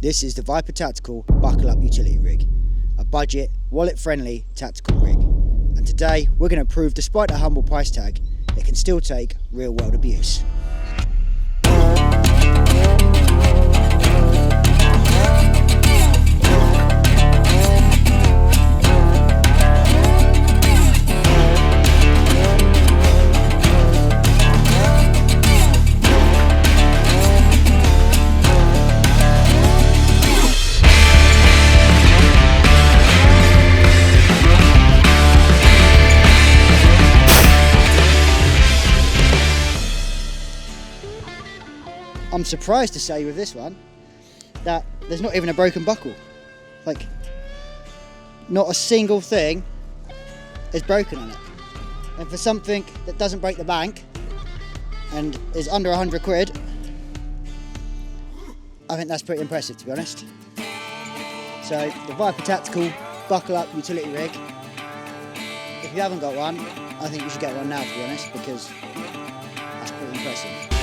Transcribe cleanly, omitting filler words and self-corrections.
This is the Viper Tactical Buckle Up Utility Rig, a budget, wallet-friendly tactical rig. And today we're going to prove, despite a humble price tag, it can still take real-world abuse. I'm surprised to say with this one that there's not even a broken buckle. Like, not a single thing is broken on it. And for something that doesn't break the bank and is under 100 quid, I think that's pretty impressive, to be honest. So the Viper Tactical Buckle Up Utility Rig. If you haven't got one, I think you should get one now, to be honest, because that's pretty impressive.